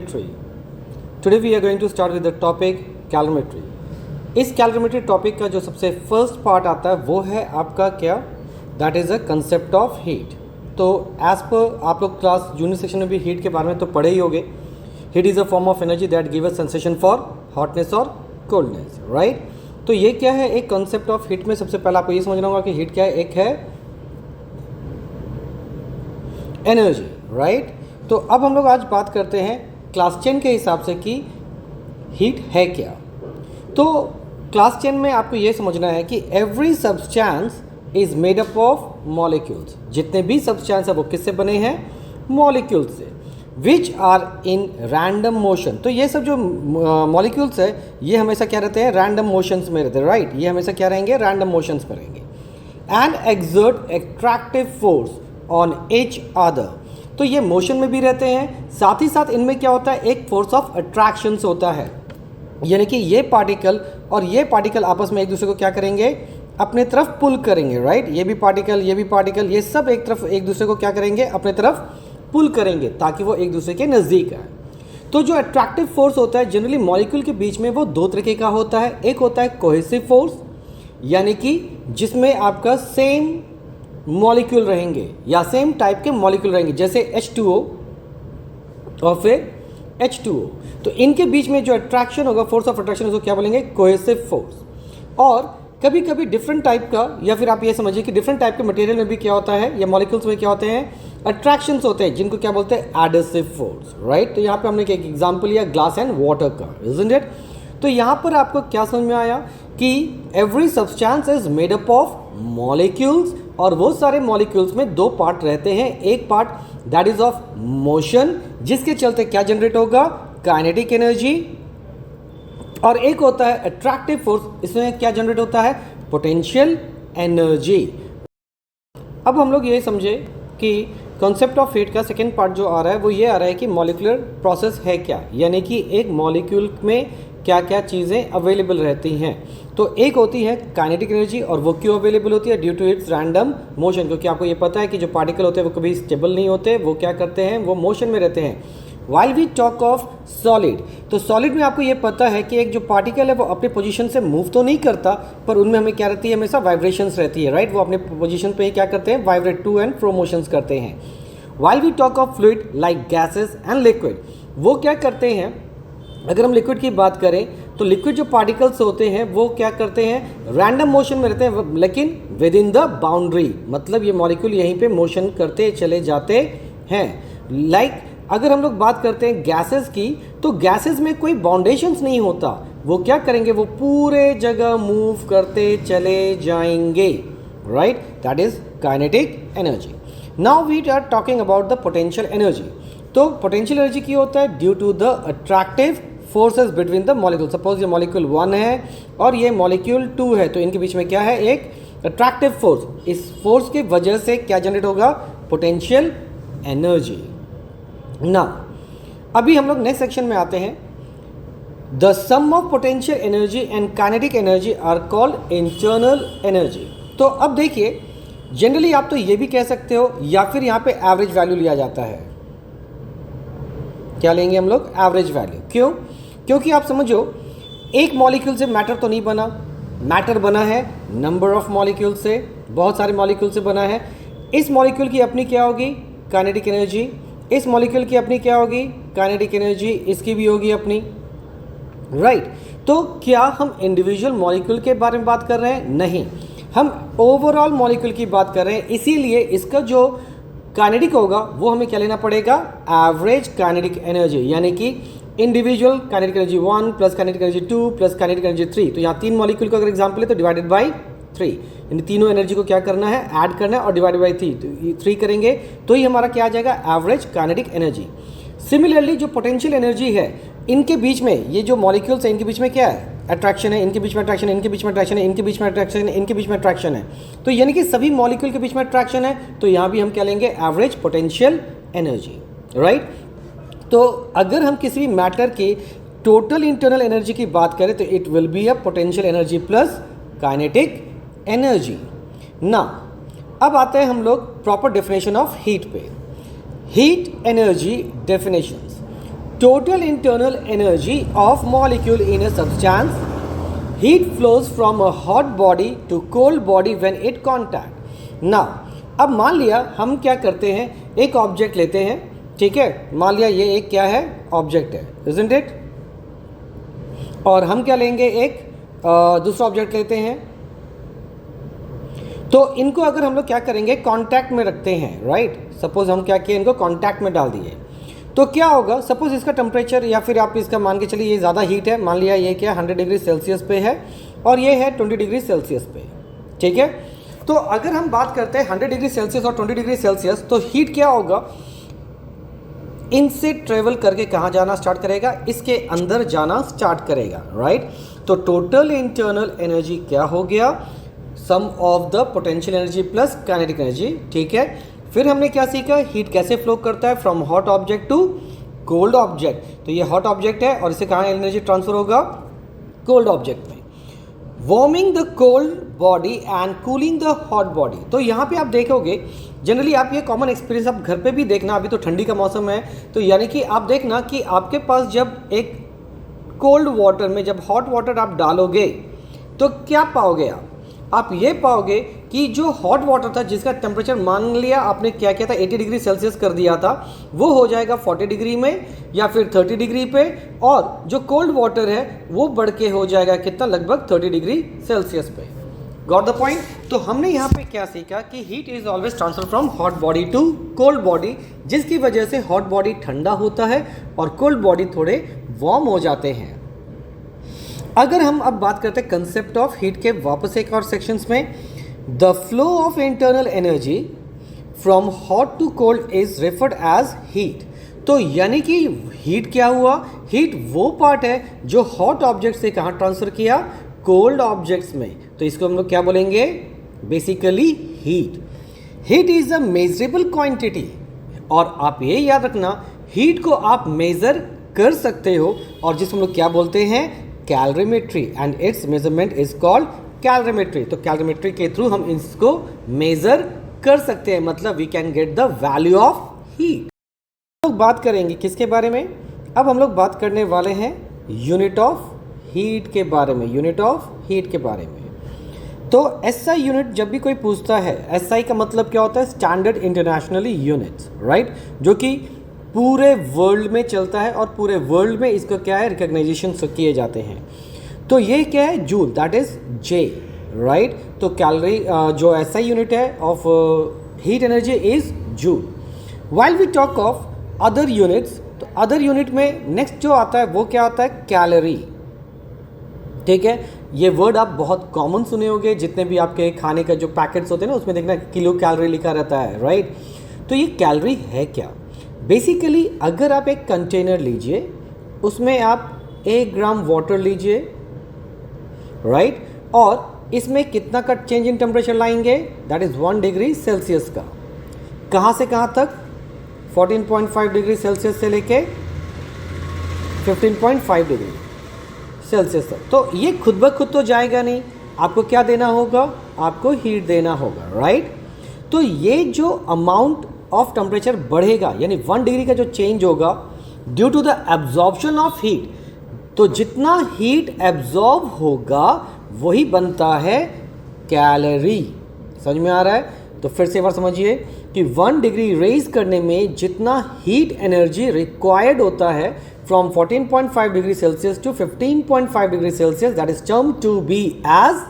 Today we are going to start with the topic calorimetry. इस calorimetry topic का जो सबसे फर्स्ट पार्ट आता है वो है आपका क्या, that is a concept of heat. तो एज पर आप लोग क्लास जूनियर सेक्शन में भी हीट के बारे में तो पढ़े ही होंगे। Heat is a form of energy that give a sensation for hotness और कोल्डनेस, राइट। तो ये क्या है, एक कंसेप्ट ऑफ हीट में सबसे पहले आपको ये समझना होगा कि हीट क्या है। एक है एनर्जी, राइट। तो अब हम लोग आज बात करते हैं क्लास 10 के हिसाब से कि हीट है क्या। तो क्लास 10 में आपको ये समझना है कि every substance is made up of molecules. जितने भी सब्सटेंस है वो किससे बने हैं, मॉलिक्यूल्स से, which are in random motion. तो ये सब जो मॉलिक्यूल्स है ये हमेशा क्या रहते हैं, रैंडम मोशंस में रहते हैं, राइट। ये हमेशा क्या रहेंगे, रैंडम मोशंस में रहेंगे। And exert attractive force on each other. तो ये मोशन में भी रहते हैं, साथ ही साथ इनमें क्या होता है, एक फोर्स ऑफ अट्रैक्शंस होता है। यानी कि ये पार्टिकल और ये पार्टिकल आपस में एक दूसरे को क्या करेंगे, अपने तरफ पुल करेंगे, राइट। ये भी पार्टिकल ये सब एक तरफ एक दूसरे को क्या करेंगे, अपने तरफ पुल करेंगे ताकि वो एक दूसरे के नज़दीक आए। तो जो अट्रैक्टिव फोर्स होता है जनरली मॉलिक्यूल के बीच में वो दो तरीके का होता है। एक होता है कोहेसिव फोर्स, यानी कि जिसमें आपका सेम मॉलिक्यूल रहेंगे या सेम टाइप के मॉलिक्यूल रहेंगे, जैसे H2O और फिर H2O। तो इनके बीच में जो अट्रैक्शन होगा, फोर्स ऑफ अट्रैक्शन, उसको क्या बोलेंगे, कोहेसिव फोर्स। और कभी कभी डिफरेंट टाइप का, या फिर आप ये समझिए कि डिफरेंट टाइप के मटेरियल में भी क्या होता है, या मॉलिक्यूल्स में क्या होते हैं, अट्रैक्शंस होते हैं, जिनको क्या बोलते हैं, एडहेसिव फोर्स, राइट। तो यहाँ पे हमने एक एग्जांपल लिया ग्लास एंड वाटर का, इजंट इट। तो यहाँ पर आपको क्या समझ में आया कि every substance is made up of molecules, और वो सारे मॉलिक्यूल्स में दो पार्ट रहते हैं। एक part that is of motion, जिसके चलते क्या जनरेट होगा, काइनेटिक एनर्जी, और एक होता है अट्रैक्टिव फोर्स, इसमें क्या जनरेट होता है, पोटेंशियल एनर्जी। अब हम लोग ये समझे कि कॉन्सेप्ट ऑफ हीट का सेकेंड पार्ट जो आ रहा है वो ये आ रहा है कि मॉलिक्यूलर प्रोसेस है क्या, यानी कि एक मॉलिक्यूल में क्या क्या चीज़ें अवेलेबल रहती हैं। तो एक होती है काइनेटिक एनर्जी, और वो क्यों अवेलेबल होती है, due to its random motion. क्योंकि आपको ये पता है कि जो पार्टिकल होते हैं वो कभी स्टेबल नहीं होते, वो क्या करते हैं, वो मोशन में रहते हैं। While we talk of solid, तो सॉलिड में आपको ये पता है कि एक जो पार्टिकल है वो अपने पोजीशन से मूव तो नहीं करता, पर उनमें हमें क्या रहती है, हमेशा वाइब्रेशंस रहती है, राइट। वो अपने पोजीशन पे ही क्या करते हैं, vibrate to and fro motions करते हैं। While we talk of fluid like gases and liquid, वो क्या करते हैं, अगर हम लिक्विड की बात करें तो लिक्विड जो पार्टिकल्स होते हैं वो क्या करते हैं, रैंडम मोशन में रहते हैं, लेकिन विद इन द बाउंड्री, मतलब ये मॉलिक्यूल यहीं पे मोशन करते चले जाते हैं। लाइक अगर हम लोग बात करते हैं गैसेस की, तो गैसेस में कोई बाउंडेशंस नहीं होता, वो क्या करेंगे, वो पूरे जगह मूव करते चले जाएंगे, right. That is kinetic energy. Now we are talking about the potential energy. तो पोटेंशियल एनर्जी की होता है due to the attractive forces between the molecule. Suppose ये मॉलिक्यूल 1 है और ये मॉलिक्यूल 2 है, तो इनके बीच में क्या है, एक अट्रैक्टिव फोर्स। इस फोर्स की वजह से क्या जनरेट होगा, पोटेंशियल एनर्जी। ना अभी हम लोग नेक्स्ट सेक्शन में आते हैं। The sum of potential energy and kinetic energy are called internal energy. तो अब देखिए, जनरली आप तो ये भी कह सकते हो, या फिर यहाँ पे एवरेज वैल्यू लिया जाता है। क्या लेंगे हम लोग, एवरेज वैल्यू। क्यों, क्योंकि आप समझो एक मॉलिक्यूल से मैटर तो नहीं बना, मैटर बना है नंबर ऑफ मॉलिक्यूल से, बहुत सारे मॉलिक्यूल से बना है। इस मॉलिक्यूल की अपनी क्या होगी, काइनेटिक एनर्जी, इस मॉलिक्यूल की अपनी क्या होगी, काइनेटिक एनर्जी, इसकी भी होगी अपनी, राइट। तो क्या हम इंडिविजुअल मॉलिक्यूल के बारे में बात कर रहे हैं, नहीं, हम ओवरऑल मॉलिक्यूल की बात कर रहे हैं। इसीलिए इसका जो काइनेटिक होगा वो हमें क्या लेना पड़ेगा, एवरेज काइनेटिक एनर्जी, यानी कि individual kinetic energy 1 plus kinetic energy 2 plus kinetic energy 3। तो यहाँ 3 मॉलिक्यूल का अगर एग्जांपल है तो डिवाइडेड बाय 3, यानी तीनों एनर्जी को क्या करना है, ऐड करना है, और डिवाइडेड बाय 3 करेंगे तो ही हमारा क्या आ जाएगा, एवरेज काइनेटिक एनर्जी। सिमिलरली जो पोटेंशियल एनर्जी है, इनके बीच में ये जो मॉलिक्यूल्स है इनके बीच में क्या है, अट्रैक्शन है, इनके बीच में अट्रैक्शन है, इनके बीच में अट्रैक्शन है, इनके बीच में अट्रैक्शन है, इनके बीच में अट्रैक्शन है। तो यानी कि सभी मॉलिक्यूल के बीच में अट्रैक्शन है, तो यहाँ भी हम क्या लेंगे, एवरेज पोटेंशियल एनर्जी, राइट। तो अगर हम किसी भी मैटर की टोटल इंटरनल एनर्जी की बात करें तो it will be a potential energy plus kinetic energy. ना अब आते हैं हम लोग प्रॉपर डेफिनेशन ऑफ हीट पे। Heat energy definitions. total internal energy of molecule in a substance. Heat flows from a hot body to cold body when it contact. Now, अब मान लिया हम क्या करते हैं, एक ऑब्जेक्ट लेते हैं, ठीक है, मान लिया ये एक क्या है, ऑब्जेक्ट है, isn't it? और हम क्या लेंगे, एक दूसरा ऑब्जेक्ट लेते हैं, तो इनको अगर हम लोग क्या करेंगे, कांटेक्ट में रखते हैं, राइट? सपोज हम क्या किए, इनको कांटेक्ट में डाल दिए, तो क्या होगा, सपोज इसका टेम्परेचर या फिर आप इसका मान के चलिए ये ज़्यादा हीट है, मान लिया ये क्या 100 डिग्री सेल्सियस पे है और ये है 20 डिग्री सेल्सियस पे, ठीक है। तो अगर हम बात करते हैं 100 डिग्री सेल्सियस और 20 डिग्री सेल्सियस, तो हीट क्या होगा, इनसे ट्रेवल करके कहाँ जाना स्टार्ट करेगा, इसके अंदर जाना स्टार्ट करेगा, राइट? तो टोटल इंटरनल एनर्जी क्या हो गया, sum of the potential energy plus kinetic energy, ठीक है। फिर हमने क्या सीखा, हीट कैसे फ्लो करता है from hot object to cold object. तो ये हॉट ऑब्जेक्ट है और इसे कहाँ एनर्जी ट्रांसफर होगा, कोल्ड ऑब्जेक्ट में। Warming the cold body and cooling the hot body. तो यहाँ पे आप देखोगे, जनरली आप ये कॉमन एक्सपीरियंस आप घर पे भी देखना, अभी तो ठंडी का मौसम है, तो यानी कि आप देखना कि आपके पास जब एक कोल्ड वाटर में जब हॉट वाटर आप डालोगे तो क्या पाओगे आप ये पाओगे कि जो हॉट वाटर था जिसका टेम्परेचर मान लिया आपने क्या किया था 80 डिग्री सेल्सियस कर दिया था, वो हो जाएगा 40 डिग्री में या फिर 30 डिग्री पे, और जो कोल्ड वाटर है वो बढ़ के हो जाएगा कितना, लगभग 30 डिग्री सेल्सियस पे। Got the point? तो हमने यहाँ पे क्या सीखा कि heat is always transfer from hot body to cold body, जिसकी वजह से हॉट बॉडी ठंडा होता है और कोल्ड बॉडी थोड़े वार्म हो जाते हैं। अगर हम अब बात करते हैं कंसेप्ट ऑफ हीट के वापस एक और सेक्शंस में, the flow of internal energy from hot to cold is referred as heat. तो यानी कि हीट क्या हुआ, हीट वो पार्ट है जो हॉट ऑब्जेक्ट से कहाँ ट्रांसफर किया, कोल्ड ऑब्जेक्ट्स में। तो इसको हम लोग क्या बोलेंगे, basically heat. Heat is a measurable quantity, और आप ये याद रखना हीट को आप मेजर कर सकते हो, और जिसको हम लोग क्या बोलते हैं, calorimetry, and its measurement is called calorimetry. तो कैलोरीमेट्री के थ्रू हम इसको मेजर कर सकते हैं, मतलब we can get the value of heat. हम लोग बात करेंगे किसके बारे में, अब हम लोग बात करने वाले हैं यूनिट ऑफ हीट के बारे में, यूनिट ऑफ हीट के बारे में। तो एसआई यूनिट जब भी कोई पूछता है, एसआई का मतलब क्या होता है, स्टैंडर्ड इंटरनेशनली यूनिट्स, राइट, जो कि पूरे वर्ल्ड में चलता है और पूरे वर्ल्ड में इसका क्या है, रिकॉग्नाइजेशन किए जाते हैं। तो ये क्या है, joule, that is J, right. तो कैलोरी जो एसआई यूनिट है of heat energy is joule. While we talk of other units, तो अदर यूनिट में नेक्स्ट जो आता है वो क्या आता है, कैलोरी, ठीक है। ये वर्ड आप बहुत कॉमन सुने होंगे, जितने भी आपके खाने का जो पैकेट्स होते हैं ना उसमें देखना किलो कैलोरी लिखा रहता है, राइट। तो ये कैलोरी है क्या, बेसिकली अगर आप एक कंटेनर लीजिए, उसमें आप 1 ग्राम वाटर लीजिए, राइट, और इसमें कितना का चेंज इन टेम्परेचर लाएंगे, दैट इज 1 डिग्री सेल्सियस का। कहाँ से कहाँ तक, 14.5 डिग्री सेल्सियस से लेके 15.5 डिग्री सेल्सियस तक। तो ये खुद ब खुद तो जाएगा नहीं, आपको क्या देना होगा, आपको हीट देना होगा, राइट। तो ये जो अमाउंट ऑफ टेम्परेचर बढ़ेगा, यानी 1 डिग्री का जो चेंज होगा due to the absorption of heat, तो जितना हीट एब्जॉर्ब होगा वही बनता है कैलोरी। समझ में आ रहा है? तो फिर से एक बार समझिए कि 1 डिग्री रेज करने में जितना हीट एनर्जी रिक्वायर्ड होता है from 14.5 degree Celsius to 15.5 degree Celsius, that is term to be as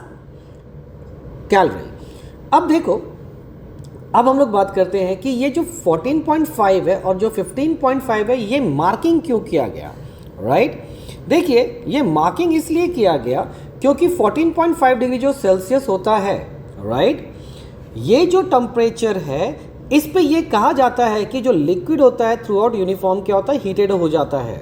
calorie. अब देखो, अब हम लोग बात करते हैं कि ये जो 14.5 है और जो 15.5 है, ये मार्किंग क्यों किया गया, राइट। देखिए, ये मार्किंग इसलिए किया गया क्योंकि 14.5 डिग्री जो सेल्सियस होता है, राइट, ये जो टेम्परेचर है इस पे ये कहा जाता है कि जो लिक्विड होता है थ्रू आउट यूनिफॉर्म क्या होता है, हीटेड हो जाता है।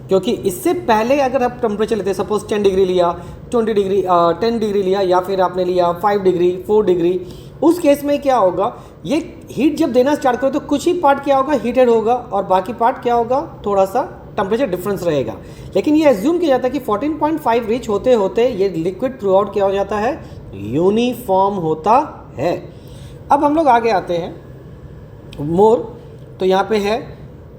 क्योंकि इससे पहले अगर आप टेम्परेचर लेते हैं, सपोज 10 डिग्री लिया, 20 डिग्री 10 डिग्री लिया, या फिर आपने लिया 5 डिग्री 4 डिग्री, उस केस में क्या होगा, ये हीट जब देना स्टार्ट करो तो कुछ ही पार्ट क्या होगा, हीटेड होगा, और बाकी पार्ट क्या होगा, थोड़ा सा टेम्परेचर डिफरेंस रहेगा। लेकिन ये एज्यूम किया जाता है कि 14.5 रीच होते होते ये लिक्विड थ्रू आउट क्या हो जाता है, यूनिफॉर्म होता है। अब हम लोग आगे आते हैं मोर, तो यहाँ पे है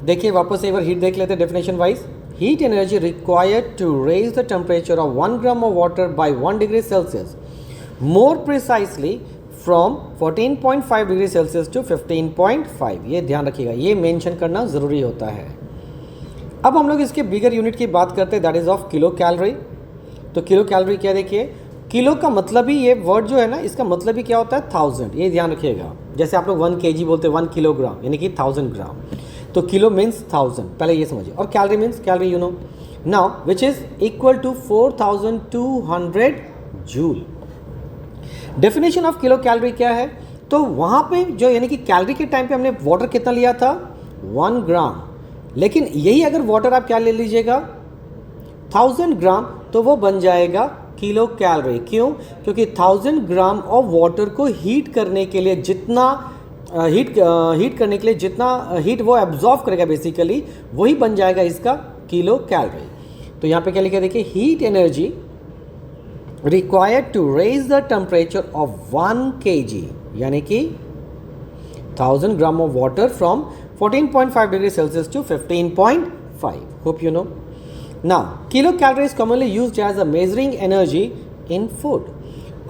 देखिए वापस एक बार हीट देख लेते हैं definition wise. Heat energy required to raise the temperature of 1 gram of water by 1 degree Celsius, more precisely from 14.5 degree Celsius to 15.5. ये ध्यान रखिएगा, ये मेंशन करना ज़रूरी होता है. अब हम लोग इसके बिगर यूनिट की बात करते हैं, that is of kilo calorie. तो किलो कैलोरी क्या, देखिए किलो का मतलब ही, ये वर्ड जो है ना इसका मतलब ही क्या होता है 1000. ये ध्यान रखिएगा. जैसे आप लोग 1 kg बोलते हैं, 1 किलोग्राम यानी कि 1000 ग्राम. तो किलो मीन्स 1000, पहले ये समझिए. और calorie means calorie you know now which is equal to 4200 joule. Definition of kilocalorie क्या है, तो वहाँ पे जो यानी कि कैलोरी के टाइम पे हमने वाटर कितना लिया था 1 ग्राम, लेकिन यही अगर वाटर आप क्या ले लीजिएगा 1000 ग्राम, तो वो बन जाएगा किलो कैलोरी. क्यों? क्योंकि 1000 ग्राम ऑफ वाटर को हीट करने के लिए जितना हीट करने के लिए जितना हीट वो एब्जॉर्व करेगा बेसिकली, वही बन जाएगा इसका किलो कैलोरी. तो यहाँ पे क्या लिखा, देखिए heat energy required to raise the temperature of 1 kg यानी कि 1000 ग्राम of water from 14.5 degree Celsius to 15.5. Hope you know. Now, kilocalorie is commonly used as a measuring energy in food.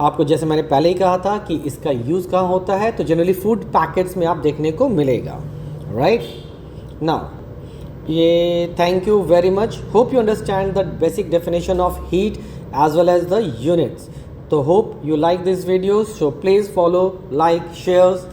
आपको जैसे मैंने पहले ही कहा था कि इसका यूज़ कहाँ होता है, तो जनरली फूड पैकेट्स में आप देखने को मिलेगा. राइट नाउ ये thank you very much. Hope you understand the basic definition of heat as well as the units. So hope you like this video, so please follow, like, shares